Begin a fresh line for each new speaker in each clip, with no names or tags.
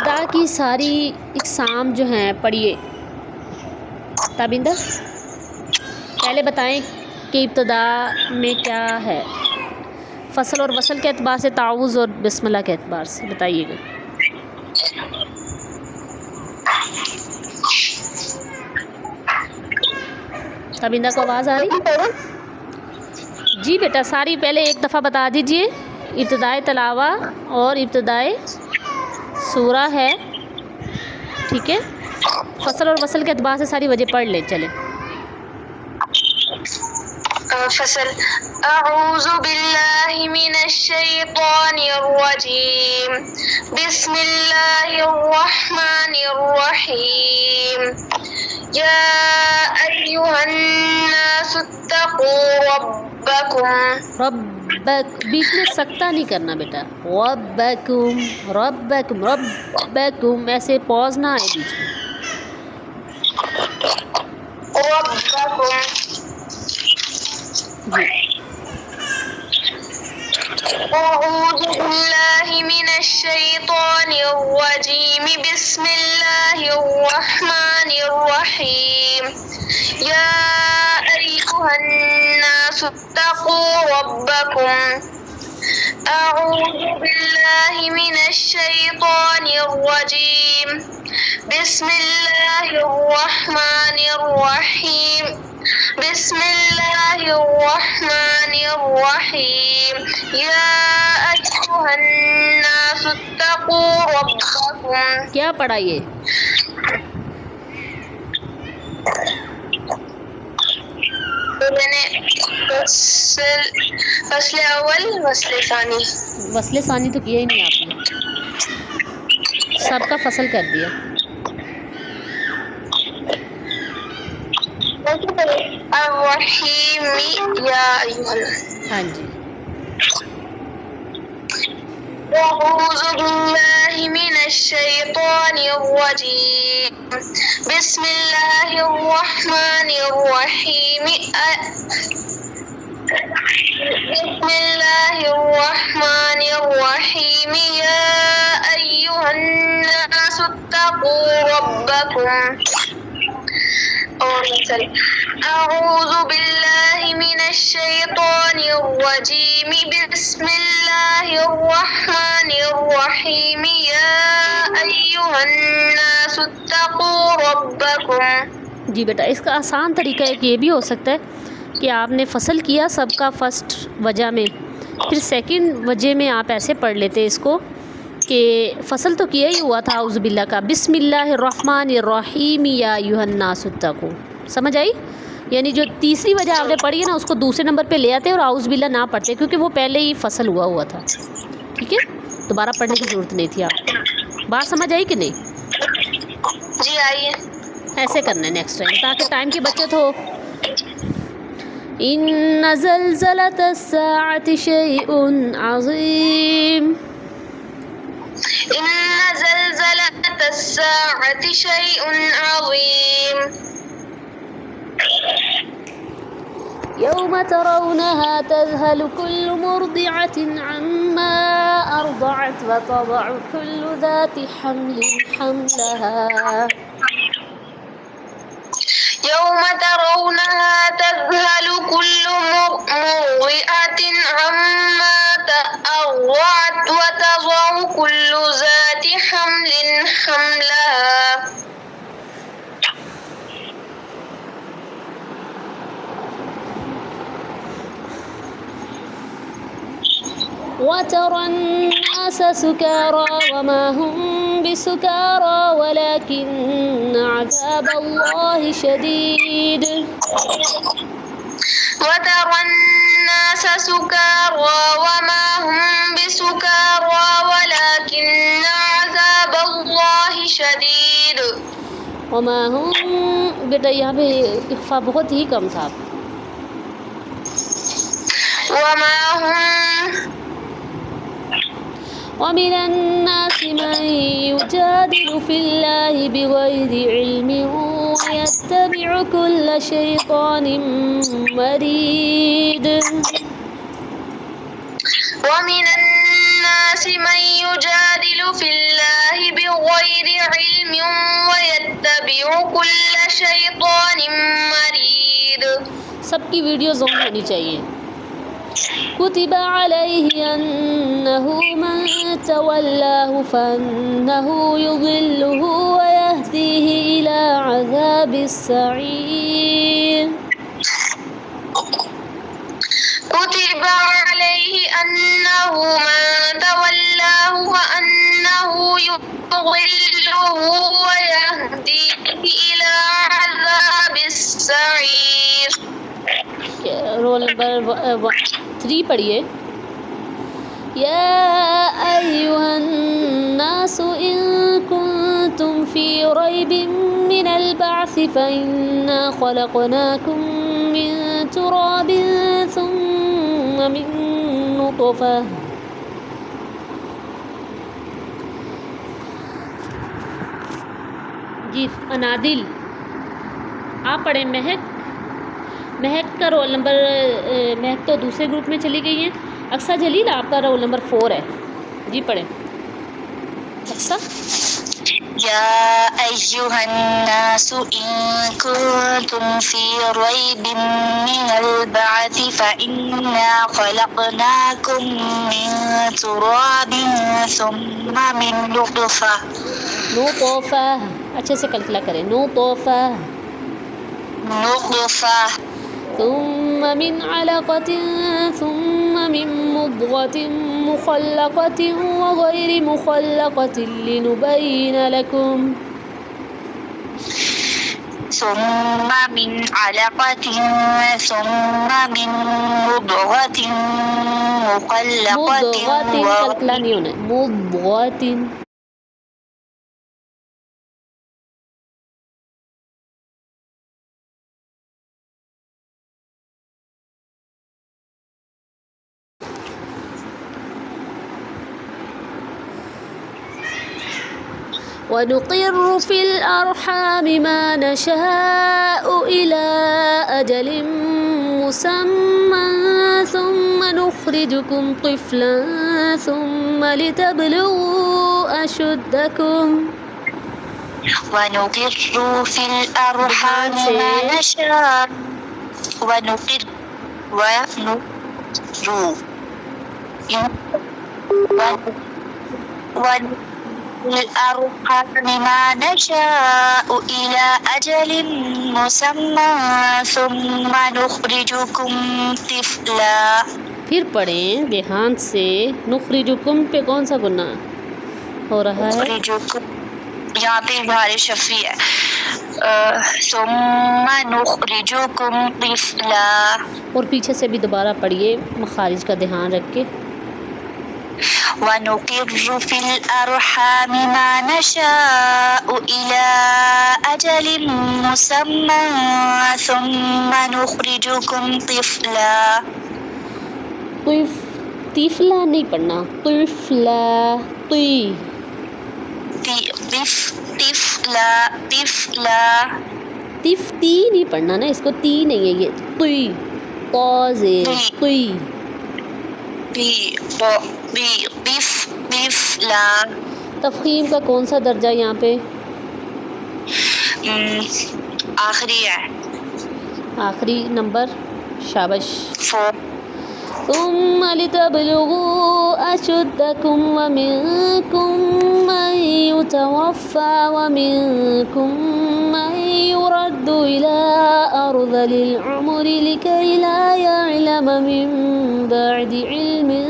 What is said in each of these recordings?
इब्तिदा की सारी इक़साम जो हैं पढ़िए। ताबिंदा पहले बताएं कि इब्तिदा में क्या है, फ़सल और वसल के एतबार से, ताउज़ और बिस्मिल्लाह के एतबार से बताइएगा। ताबिंदा को आवाज़ आ रही? जी बेटा, सारी पहले एक दफ़ा बता दीजिए। इब्तिदाए तलावा और इब्तिदाए सूरा है, ठीक है। फ़सल और वसल के एतबार से सारी वजह पढ़ ले चले।
फ़सल अऊज़ु बिल्लाहि मिनश शैतानिर रजीम बिस्मिल्लाहिर रहमानिर रहीम या अय्युहन नास इत्तक़ू रब्बकुम।
बीच में सकता नहीं करना बेटा। रब्बकुम रब्बकुम रब्बकुम ऐसे पॉज ना आए बीच में।
रब्बकुम अऊज़ु बिल्लाहि मिनश शैतानिर रजीम बिस्मिल्लाहिर रहमानिर रहीम या अय्युहन नास इत्तक़ू रब्बकुम। अऊज़ु बिल्लाहि मिनश शैतानिर रजीम बिस्मिल्लाहिर रहमानिर रहीम बिस्मिल्लाहिर रहमानिर रहीम या अय्युहन नास इत्तक़ू रब्बकुम।
क्या पढ़ा ये?
मैंने फसले अव्वल वसले सानी।
वसले सानी तो किया ही नहीं आपने, सबका फसल कर दिया।
अर्रहीमी या अय्युहल।
हाँ जी।
अऊज़ु बिल्लाहि मिनश शैतानिर रजीम बिस्मिल्लाहिर रहमानिर रहीम बिस्मिल्लाहिर रहमानिर रहीम या अय्युहन नास इत्तक़ू रब्बकुम। और अऊज़ु बिल्लाहि मिनश शैतानिर रजीम बिस्मिल्लाहिर रहमानिर रहीम या अय्युहन नास इत्तक़ू रब्बकुम।
जी बेटा, इसका आसान तरीका एक ये भी हो सकता है कि आपने फ़सल किया सबका फ़र्स्ट वजह में, फिर सेकंड वजह में आप ऐसे पढ़ लेते इसको कि फ़सल तो किया ही हुआ था औज़ु बिल्लाह का, बिस्मिल्लाहिर्रहमानिर्रहीम या अय्युहन्नास इत्तक़ू। समझ आई? यानी जो तीसरी वजह आपने पढ़ी है ना, उसको दूसरे नंबर पे ले आते और औज़ु बिल्लाह ना पढ़ते, क्योंकि वो पहले ही फ़सल हुआ था। ठीक है, दोबारा पढ़ने की ज़रूरत नहीं थी आपको। बात समझ आई कि नहीं?
जी आई है।
ऐसे करना है नेक्स्ट टाइम, ताकि टाइम की बचत हो। इन्ना ज़लज़लतस्साअति शैउन अज़ीम।
इन्ना ज़लज़लतस्साअति शैउन अज़ीम।
यौम तरौनहा तज़हलु कुल्लु मुर्दिअतिन अम्मा अर्दअत व तज़अ कुल्लु ज़ाति हम्लिन हम्लहा।
यौम तरौनहा तज़हलु कुल्लु मुर्दिअतिन अम्मा अर्दअत व तज़अ कुल्लु ज़ाति हम्लिन हम्लहा।
वतरा अन्नास सुकारा वमा हुम बिसुकारा वलाकिन्न अज़ाबल्लाहि शदीद।
वतरा अन्नास सुकारा वमा हुम बिसुकारा वलाकिन्न अज़ाबल्लाहि शदीद।
वमा हुम, बेटा यहाँ पे इख्फा बहुत ही कम था।
वमा हुम
वमिनन नासि मन युजादिलु फिल्लाहि बिगैरि इल्मिन वयत्तबिउ कुल्ला शैतानिन मरीद।
वमिनन नासि मन युजादिलु फिल्लाहि बिगैरि वयत्तबिउ कुल्ल शैतानिम मरीद।
सबकी वीडियोज़ ऑन होनी चाहिए। कुतिबा अलैहि अन्नहु मन तवल्लाहु फअन्नहु युज़िल्लुहु व यहदीहि इला अज़ाबिस सईर।
कुतिबा अलैहि अन्नहु मन तवल्लाहु फअन्नहु युज़िल्लुहु व यहदीहि इला अज़ाबिस सईर।
रोल नंबर 3 पढ़िए। या अय्युहन्नासु इन कुंतुम फी रैबिन मिनल बअसी फइन्ना खलक़नाकुम मिन तुराबिन सुम्मा मिन नुतफ़ा। जी अनादिल आप पढ़े। महक का रोल नंबर, महक तो दूसरे ग्रुप में चली गई है। अक्सा जलील आपका रोल नंबर 4 है। जी पढ़े अक्सा।
या अय्युहन्नासु इन कुंतुम फी रैबिन मिनल बअसी फइन्ना खलक़नाकुम मिन तुराबिन सुम्मा मिन नुतफ़ा।
अच्छे से कल्पना करें। नुतफ़ा सुम्मा मिन अलक़तिन सुम्मा मिन मुद्ग़तिन मुख़ल्लक़तिन व ग़ैरि मुख़ल्लक़तिन लिनुबय्यिन लकुम।
सुम्मा मिन अलक़तिन सुम्मा मिन मुद्ग़तिन मुख़ल्लक़तिन
कल्पना नहीं होना। मुद्ग़तिन वनुक़िर्रु फ़िल अरहामि मा नशाअु इला अजलिम मुसम्मन सुम्मा नुख़्रिजुकुम तिफ़लन सुम्मा लितब्लुग़ू अशुद्दकुम।
वनुक़िर्रु फ़िल अरहामि मा नशाअु इला अजलिम मुसम्मा सुम्मा नुख़्रिजुकुम तिफ़ला।
फिर पढ़ें ध्यान से। नुख़्रिजुकुम पे कौन सा गुना हो रहा है?
यहाँ पे भारी शफ़ी है। सुम्मा नुख़्रिजुकुम तिफ़ला।
और पीछे से भी दोबारा पढ़िए मखारिज का ध्यान रख के।
वनुक़िर्रु फ़िल अरहामि मा नशाअु इला अजलिम मुसम्मा सुम्मा नुख़्रिजुकुम तिफ़ला।
तिफ़ला नहीं पढ़ना। तिफ़ला तिफ़ती नहीं पढ़ना ना, इसको ती नहीं है ये। तुई तौज़े
तिफ़ला।
तफ़ख़ीम का कौन सा दर्जा यहाँ पे?
आखिरी है।
आखिरी नंबर। शाबाश।
4।
सुम्मा लितब्लुग़ू अशुद्दकुम व मिनकुम मन युतवफ़्फ़ा व मिनकुम मन युरद्दु इला अर्ज़लिल उमरि लिकई ला यअलम मिन बअदि इल्मिन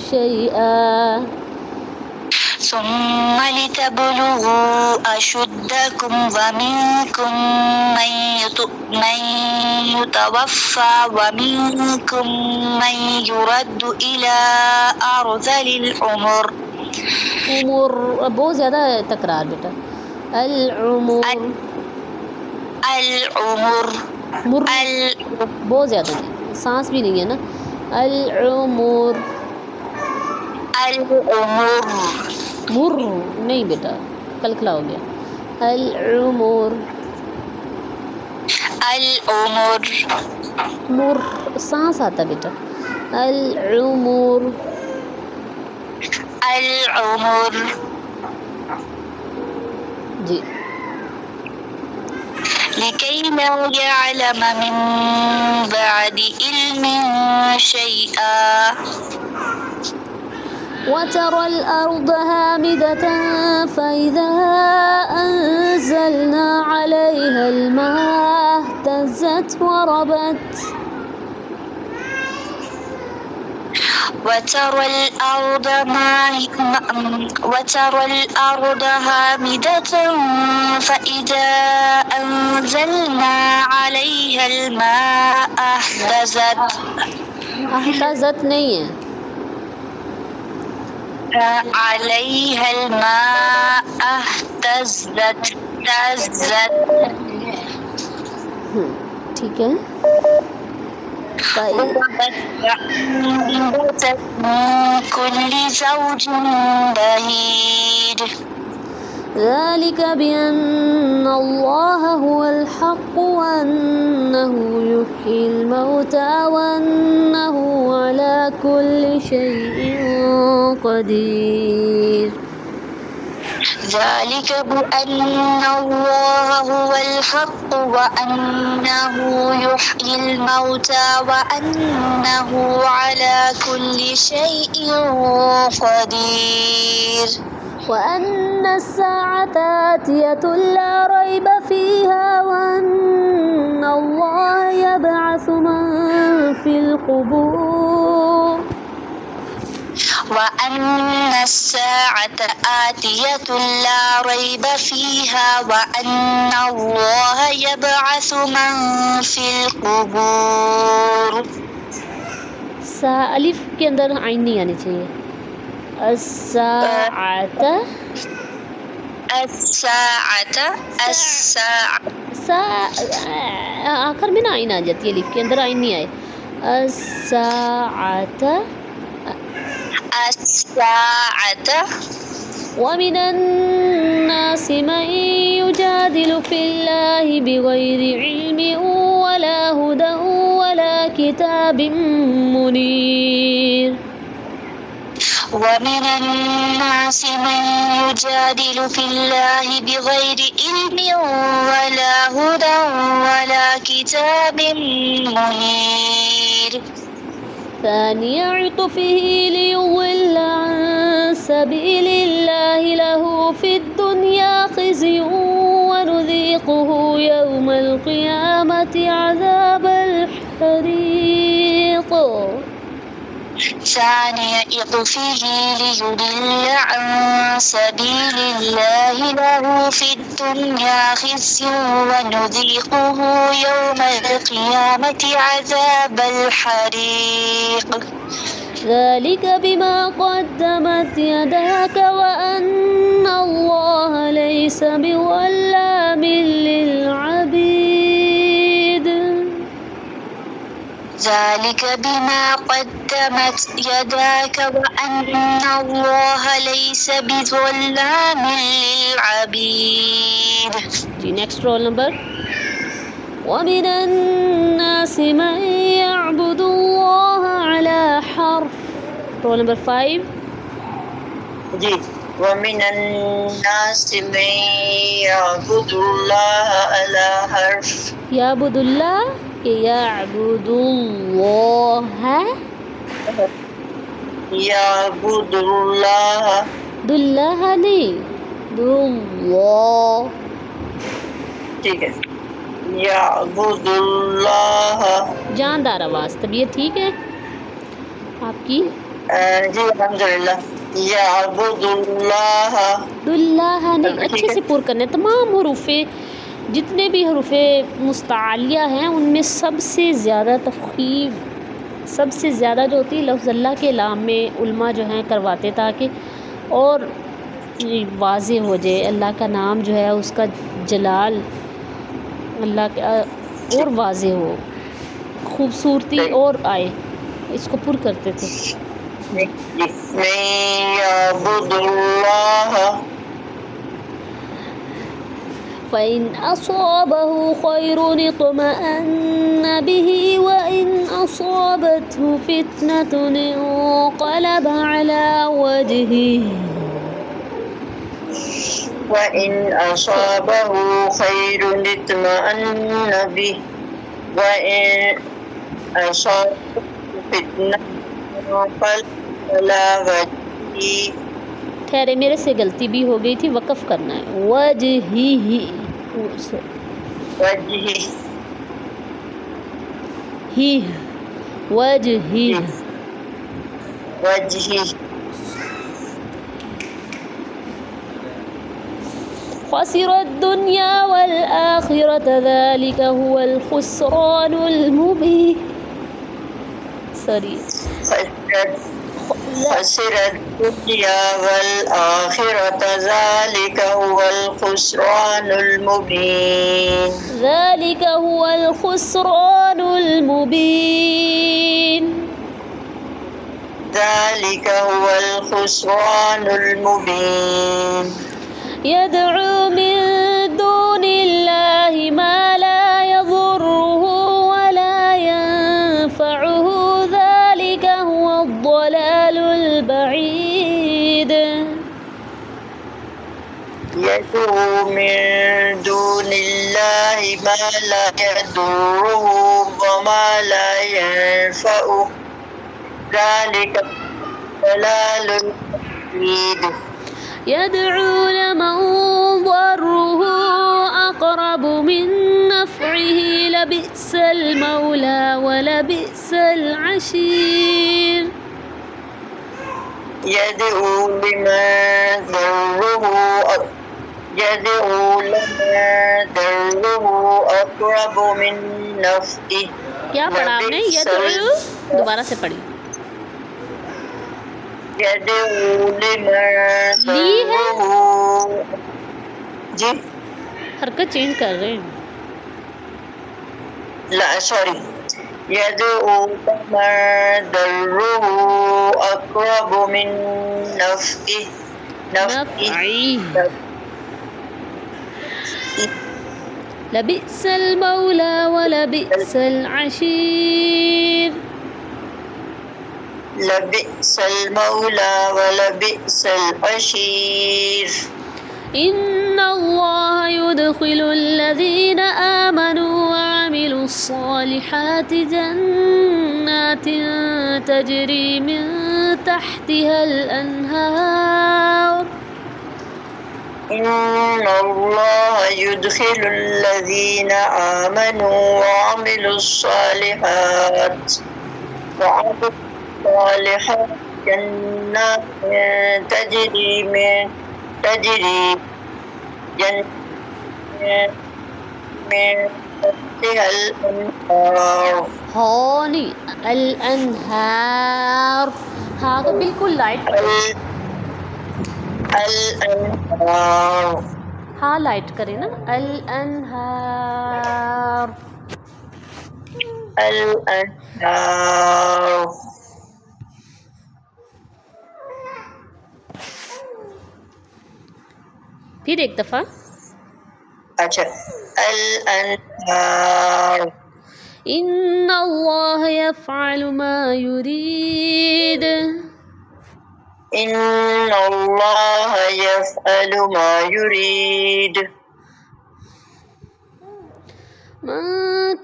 शैआ।
सुम्मा लितब्लुग़ू अशुद्दकुम व मिनकुम मन युतवफ़्फ़ा व मिनकुम मन युरद्दु इला अर्ज़लिल उमर।
बहुत ज़्यादा तकरार बेटा। अल उमर बहुत ज़्यादा नहीं, सांस भी नहीं है ना। अल उमर मुर नहीं बेटा, कलकला हो गया। अल उमर मुर सांस आता बेटा। अल उमर जी
لكي لا يعلم من بعد علم شيئا
وترى الأرض هامدة فإذا أنزلنا عليها الماء اهتزت وربت
وترى الأرض هامدة فإذا أنزلنا عليها الماء
اهتزت नहीं है
عليها الماء اهتزت
ठीक है
وأنبتت من كل زوج بهيج
ذلك بأن الله هو الحق وأنه يحيي الموتى وأنه على كل شيء قدير
ذلك بأن الله هو الحق وأنه يحيي الموتى وأنه على كل شيء قدير
وأن الساعة آتية لا ريب فيها وأن الله يبعث من في القبور
وأن الساعة آتية لا ريب فيها وأن الله يبعث من في القبور
अलिफ के अंदर आइन नहीं आनी चाहिए आखिर में ना आइन आ जाती है अलिफ के अंदर आइन नहीं आए ومن الناس من يجادل في الله بغير علم ولا هدى ولا كتاب منير
ومن الناس من يجادل في الله بغير علم ولا هدى ولا كتاب منير
ثاني عطفه ليضل عن سبيل الله له في الدنيا خزي ونذيقه يوم القيامة عذاب الحريق
ثاني عطفه ليضل عن سبيل الله له في الدنيا خزي ونذيقه يوم القيامة عذاب الحريق
ذلك بما قدمت يداك وأن الله ليس بظلام للعبيد
ذلك بما قدمت يداك وأن الله ليس بظلام للعبيد.
next roll number. ومن الناس من يعبد الله على حرف. roll number 5.
जी ومن الناس من يعبد الله على حرف.
يعبد الله يعبد الله
يعبد الله
दुल्लाह नहीं दुल्लाह
ठीक है याबुदुल्लाह
जानदार आवाज़ तबीयत ठीक है आपकी
जी अल्हम्दुलिल्लाह याबुदुल्लाह
दुल्लाह नहीं अच्छे से पुर करने तमाम हुरूफ़े जितने भी हुरूफ़े मुस्तालिया हैं उनमें सबसे ज़्यादा तफ़ख़ीम सबसे ज़्यादा जो होती है लफ्ज़ अल्लाह के नाम में उल्मा जो हैं करवाते ताकि और वाज़े हो जाए अल्लाह का नाम जो है उसका जलाल अल्लाह का और वाज़े हो खूबसूरती और आए इसको पुर करते थे फ़इन असाबहु खैरुन इत्मअन्न बिही व इन असाबतहु फितनतुन इंक़लब अला वजहिही
وإن أصابه خير اطمأن به وإن أصابه فتنة انقلب على وجهه
ठहरे, मेरे से गलती भी हो गई थी, वक़फ़ करना है। वजही
वजही
ही वजही
वजही
खसिरत दुनिया वल आखिरत ज़ालिका हुवल खुस्रानुल मुबीन।
खसिरत दुनिया वल आखिरत ज़ालिका हुवल खुस्रानुल मुबीन
ज़ालिका हुवल खुस्रानुल मुबीन
ज़ालिका हुवल खुस्रानुल मुबीन
यदउ मिन दूनिल्लाहि मा ला यज़ुर्रुहु वला यंफ़उहु ज़ालिका हुवद्दलालुल बईद।
यदउ मिन दूनिल्लाहि मा ला यज़ुर्रुहु वमा ला यंफ़उहु ज़ालिका दलालुल बईद
यदउ लमन ज़र्रुहु अक़रबु मिन नफ़इही लबिअसल मौला वलबिअसल अशीर।
यदउ लिमन ज़र्रुहु अक़रबु मिन नफ़इही।
क्या पढ़ा आपने? यदउ, दोबारा से पढ़िए।
यदउ लिमन
ली है,
जी
हरकत चेंज कर रहे हैं।
सॉरी, यदउ लिमन ज़र्रुहु अक़रबु मिन नफ़इही
लबिअसल मौला वलबिअसल अशीर।
लबिअसल मौला वलबिअसल अशीर।
इन्नल्लाह युदखिलुल्लज़ीना आमनू वअमिलुस्सालिहाति जन्नातिन तजरी मिन तहतिहल अन्हार।
इन्नल्लाह युदखिलुल्लज़ीना आमनू वअमिलुस्सालिहात जन्नातिन तजरी मिन तहतिहल अन्हार।
हाँ नहीं, अल अन्हार, हाँ को बिल्कुल लाइट करें।
अल अन्हार,
हाँ लाइट करें ना। अल अन्हार।
अल अन्हार।
फिर एक दफ़ा।
अच्छा, अल अन्हार।
इन्नल्लाह यफ़अलु मा युरीद।
इन्नल्लाह यफ़अलु मा युरीद।
मन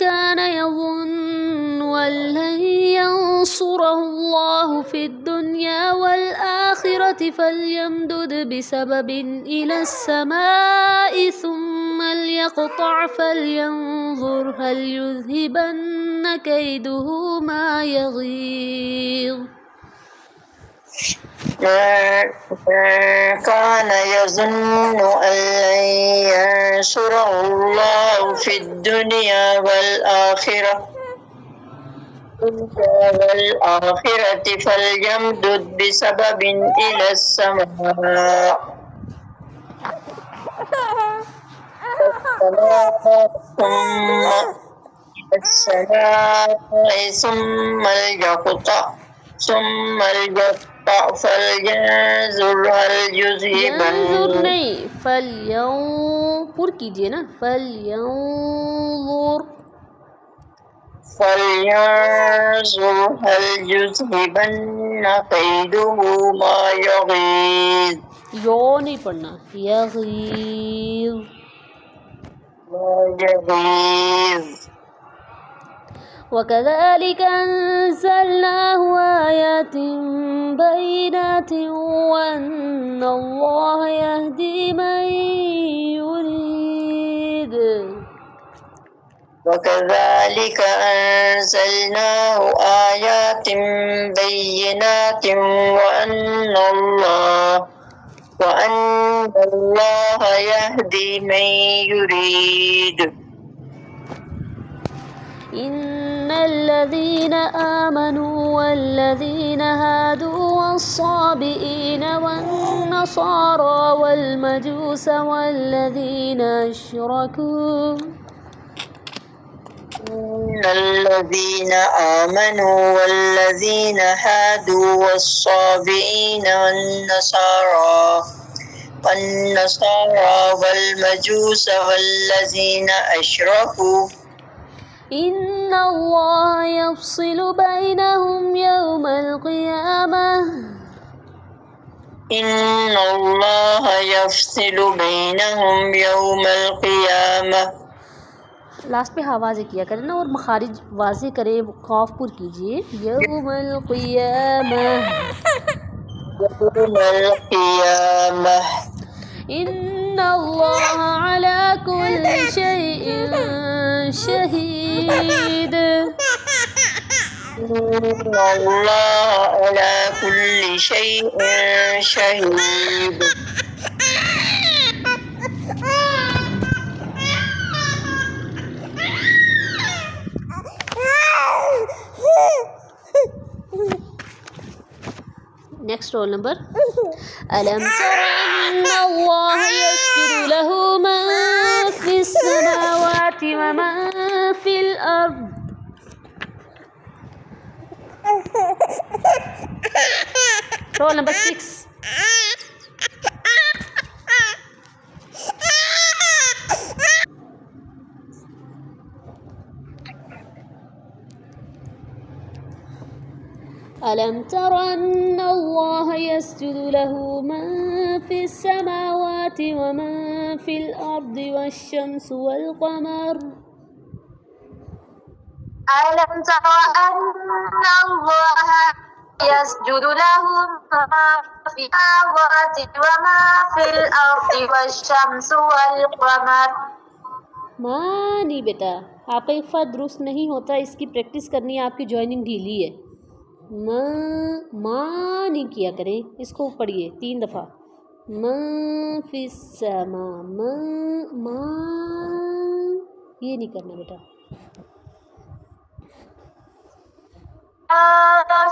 कान यज़ुन्नु अल्लन यंसुरहुल्लाहु फ़िद्दुन्या वल आखिरति फ़ल्यमदुद बिसबबिन इलस्समाइ सुम्मा लियक़तअ फ़ल्यंज़ुर हल युज़हिबन्न कैदुहु मा यग़ीज़।
कान यज़ुन्नु अल्लन यंसुरहुल्लाहु फ़िद्दुन्या वल आखिरति फ़ल्यमदुद बिसबबिन इलस्समाइ सुम्मा लियक़तअ फ़ल्यंज़ुर हल युज़हिबन्न।
यंज़ुर नहीं, फल्यंज़ुर कीजिए ना।
फल्यंज़ुर हल युज़हिबन्न कैदुहु मा यग़ीज़।
यो नहीं पढ़ना, यगीज़।
यगीज़।
वकज़ालिक अंज़लनाहु आयातिन बैनातिन वन्नल्लाह यहदी मन युरीद।
वकज़ालिक अंज़लनाहु आयातिन बैयिनातिन वअन्नल्लाह यहदी मन युरीद।
इन्नल्लज़ीना आमनू वल्लज़ीना हादू वस्साबिईन वन्नसारा वल्मजूस वल्लज़ीना अशरकू।
الذين آمنوا والذين هادوا والصابئين والنصارى والمجوس والذين أشركوا
إن الله يفصل بينهم يوم القيامة
إن الله يفصل بينهم يوم القيامة।
लास्ट पे हाँ वाज़े किया करें ना, और मखारिज वाज़े करें, खौफ पुर कीजिए। यौमल क़ियामह, इन्नल्लाह अला कुल्लि शैइन शहीद।
इन्नल्लाह अला कुल्लि शैइन शहीद।
Next roll number. अलम तरा अन्नल्लाह यस्जुदु लहू मा फिस समावाति व मा फिल अर्द। Roll number 6। अलम तरा अन्नल्लाह यस्जुदु लहू मा फिस समावाति व मा फिल अर्दि वश्शम्सु वल क़मर।
अलम तरा अन्नल्लाह यस्जुदु लहू मा फिस समावाति व मा फिल अर्दि वश्शम्सु वल क़मर।
माँ नहीं बेटा, आपका इफ़ा दुरुस्त नहीं होता, इसकी प्रैक्टिस करनी है, आपकी जॉइनिंग ढीली है। माँ नहीं किया करें, इसको पढ़िए 3 दफ़ा। माँ फिस समा, माँ ये नहीं करना बेटा।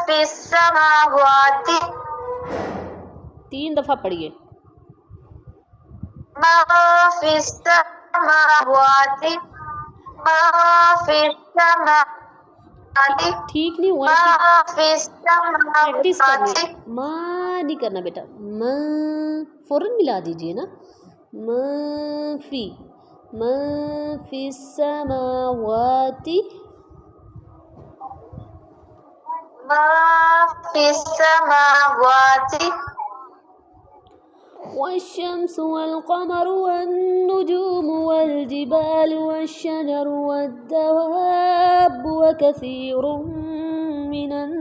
फिस समावाति,
3 दफ़ा पढ़िए।
मा फिस समावाति, मा फिस समावाति।
ठीक नहीं हुआ, प्रैक्टिस करनी। माँ नहीं करना बेटा, माँ फ़ौरन मिला दीजिए ना। माँ फिस समावाति,
मा फिस समावाति
वश्शम्सु वल क़मरु वन्नुजूमु वल जिबालु वश्शजरु वद्दवाब्बु वकसीरुम मिनन